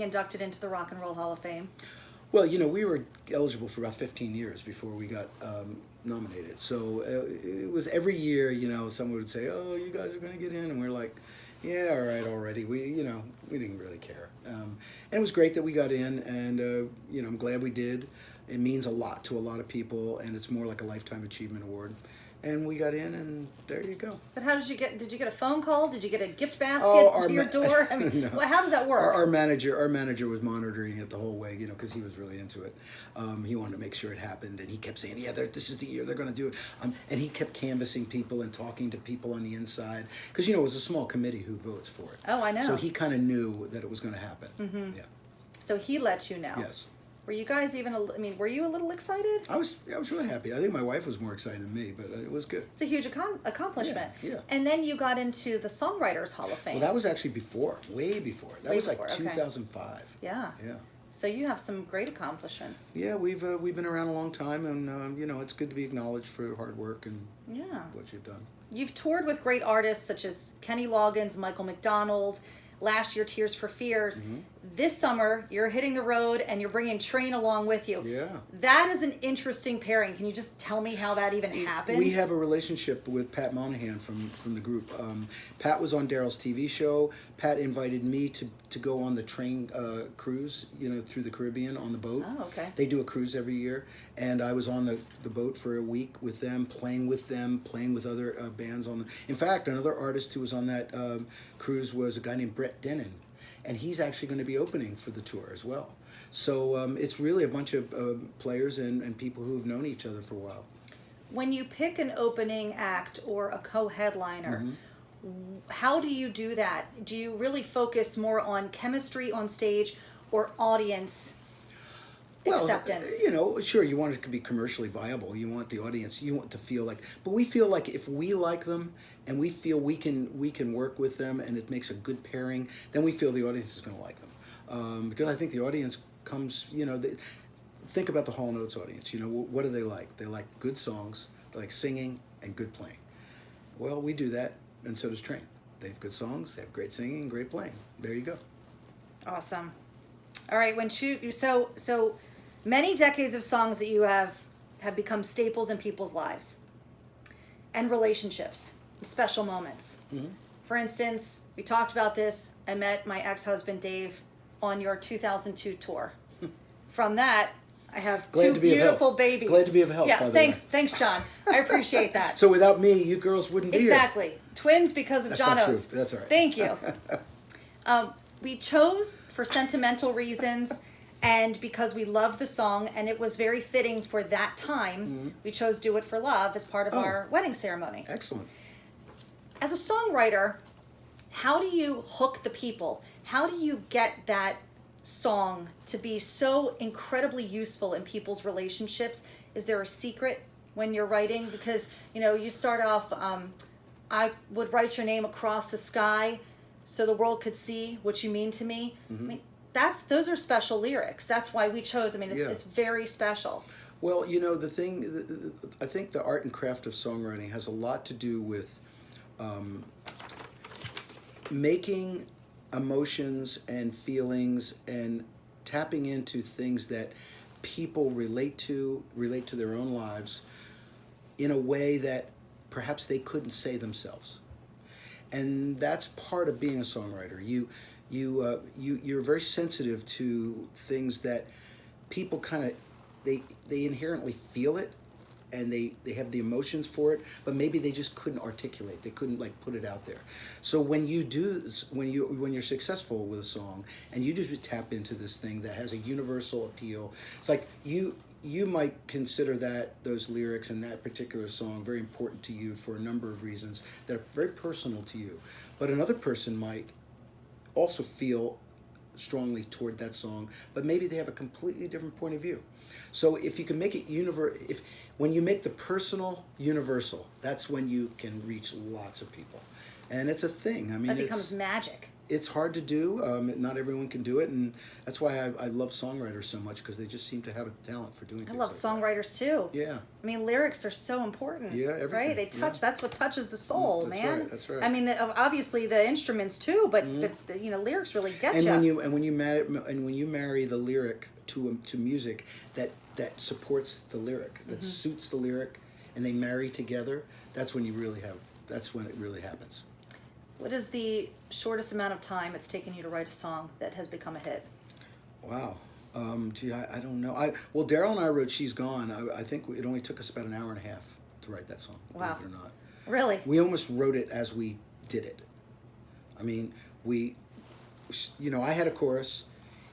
inducted into the Rock and Roll Hall of Fame? Well, you know, we were eligible for about 15 years before we got nominated. So it was every year, you know, someone would say, "Oh, you guys are going to get in," and we're like, "Yeah, all right, already." We didn't really care. And it was great that we got in, and you know, I'm glad we did. It means a lot to a lot of people, and it's more like a lifetime achievement award. And we got in, and there you go. But how did you get a phone call? Did you get a gift basket to your ma- door? I mean, No. how did that work? Our manager was monitoring it the whole way, you know, because he was really into it. He wanted to make sure it happened, and he kept saying, "Yeah, this is the year they're going to do it." And he kept canvassing people and talking to people on the inside, because you know it was a small committee who votes for it. Oh, I know. So he kind of knew that it was going to happen. Mm-hmm. Yeah. So he let you know. Yes. Were you guys were you a little excited? I was really happy. I think my wife was more excited than me, but it was good. It's a huge accomplishment. Yeah. And then you got into the Songwriters Hall of Fame. Well, that was actually way before. That was like 2005. Yeah. Yeah. So you have some great accomplishments. Yeah, we've been around a long time, and you know, it's good to be acknowledged for hard work and what you've done. You've toured with great artists such as Kenny Loggins, Michael McDonald. Last year, Tears for Fears. Mm-hmm. This summer, you're hitting the road and you're bringing Train along with you. Yeah. That is an interesting pairing. Can you just tell me how that even happened? We have a relationship with Pat Monahan from the group. Pat was on Daryl's TV show. Pat invited me to go on the Train cruise, you know, through the Caribbean on the boat. Oh, okay. They do a cruise every year, and I was on the boat for a week with them, playing with other bands on the. In fact, another artist who was on that cruise was a guy named Brett Dennen, and he's actually going to be opening for the tour as well. So it's really a bunch of players and people who have known each other for a while. When you pick an opening act or a co-headliner, how do you do that? Do you really focus more on chemistry on stage or audience acceptance? You know, sure, you want it to be commercially viable. You want the audience, you want to feel like, but we feel like if we like them and we feel we can work with them and it makes a good pairing, then we feel the audience is going to like them. Because I think the audience comes, you know, think about the Hall & Oates audience. You know, what do they like? They like good songs, they like singing and good playing. Well, we do that, and so does Train. They have good songs, they have great singing, and great playing. There you go. Awesome. All right, so many decades of songs that you have become staples in people's lives and relationships, special moments. Mm-hmm. For instance, we talked about this. I met my ex-husband Dave on your 2002 tour. From that, I have two beautiful babies. Glad to be of help. Yeah, by the thanks, John. I appreciate that. So without me, you girls wouldn't be here. Exactly. Twins because of That's John not Oates. true. That's all right. Thank you. We chose for sentimental reasons and because we loved the song and it was very fitting for that time, we chose Do It for Love as part of our wedding ceremony. Excellent. As a songwriter, how do you hook the people? How do you get that song to be so incredibly useful in people's relationships? Is there a secret when you're writing? Because, you know, you start off, I would write your name across the sky so the world could see what you mean to me. I mean, those are special lyrics. That's why we chose. I mean, it's very special. Well, you know, I think the art and craft of songwriting has a lot to do with making emotions and feelings and tapping into things that people relate to their own lives in a way that perhaps they couldn't say themselves. And that's part of being a songwriter. You're very sensitive to things that people kind of they inherently feel it and they have the emotions for it, but maybe they just couldn't articulate. They couldn't like put it out there. So when you're successful with a song and you just tap into this thing that has a universal appeal, it's like you might consider those lyrics and that particular song very important to you for a number of reasons that are very personal to you. But another person might also feel strongly toward that song, but maybe they have a completely different point of view. So if you can make it when you make the personal universal, that's when you can reach lots of people. And it's a thing. I mean, That becomes magic. it's hard to do. Not everyone can do it, and that's why I love songwriters so much, because they just seem to have a talent for doing I things love like songwriters too. that. Yeah. I mean, lyrics are so important. Yeah, everything. Right? They touch. Yeah. That's what touches the soul, That's man. right, that's right. I mean, obviously the instruments too, but you know, lyrics really get And you. when you marry the lyric to music that supports the lyric, that suits the lyric, and they marry together, that's when it really happens. What is the shortest amount of time it's taken you to write a song that has become a hit? Wow. Gee, I don't know. Well, Daryl and I wrote "She's Gone." I think it only took us about an hour and a half to write that song. Wow. Believe it or not. Really? We almost wrote it as we did it. I mean, I had a chorus.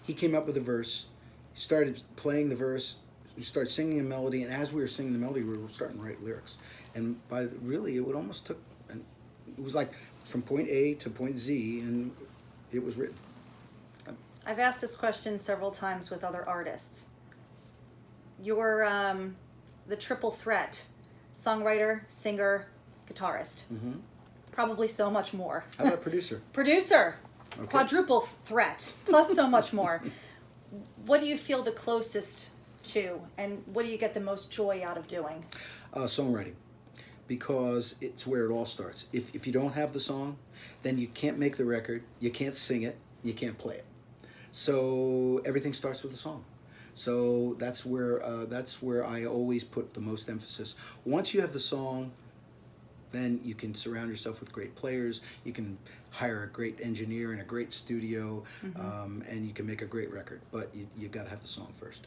He came up with a verse. He started playing the verse. We started singing a melody, and as we were singing the melody, we were starting to write lyrics. And it was like from point A to point Z, and it was written. I've asked this question several times with other artists. You're the triple threat: songwriter, singer, guitarist. Mm-hmm. Probably so much more. How about producer? Producer, Okay. quadruple threat, plus so much more. What do you feel the closest to, and what do you get the most joy out of doing? Songwriting, because it's where it all starts. If you don't have the song, then you can't make the record, you can't sing it, you can't play it. So everything starts with the song. So that's where I always put the most emphasis. Once you have the song, then you can surround yourself with great players. You can hire a great engineer and a great studio, and you can make a great record. But you got to have the song first.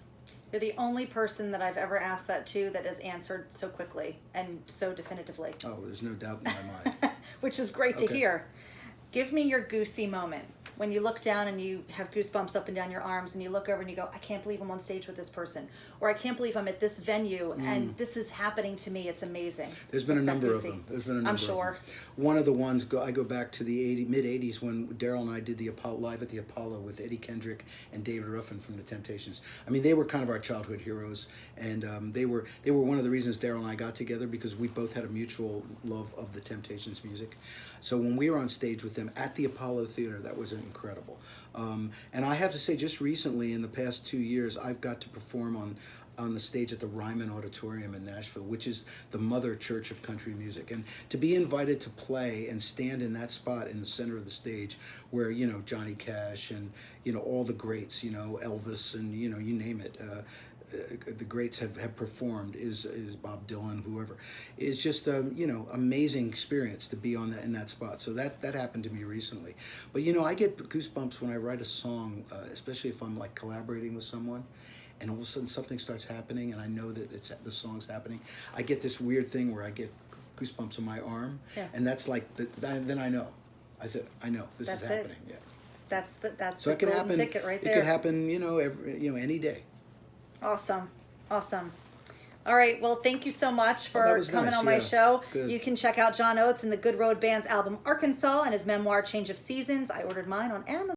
You're the only person that I've ever asked that to that has answered so quickly and so definitively. Oh, there's no doubt in my mind. Which is great to Okay. hear. Give me your goosey moment. When you look down and you have goosebumps up and down your arms, and you look over and you go, I can't believe I'm on stage with this person. Or I can't believe I'm at this venue and this is happening to me. It's amazing. There's been What's a that number of goosey? them. There's been a number I'm of sure. them. One of the ones, I go back to the mid-'80s when Daryl and I did the Apollo, live at the Apollo with Eddie Kendrick and David Ruffin from the Temptations. I mean, they were kind of our childhood heroes, and they were one of the reasons Daryl and I got together, because we both had a mutual love of the Temptations music. So when we were on stage with them at the Apollo Theater, that was incredible. And I have to say, just recently, in the past 2 years, I've got to perform on the stage at the Ryman Auditorium in Nashville, which is the mother church of country music. And to be invited to play and stand in that spot in the center of the stage where, Johnny Cash and, all the greats, Elvis and, you name it, the greats have performed, is Bob Dylan, whoever, is just amazing experience to be in that spot. So that happened to me recently. But I get goosebumps when I write a song, especially if I'm like collaborating with someone, and all of a sudden something starts happening, and I know that the song's happening. I get this weird thing where I get goosebumps on my arm, and that's like then I know. I know this is happening. Yeah. That's So the it could golden happen. ticket right there. It could happen, any day. Awesome. All right. Well, thank you so much that for was coming nice, on my yeah. show. Good. You can check out John Oates and the Good Road Band's album Arkansas and his memoir Change of Seasons. I ordered mine on Amazon.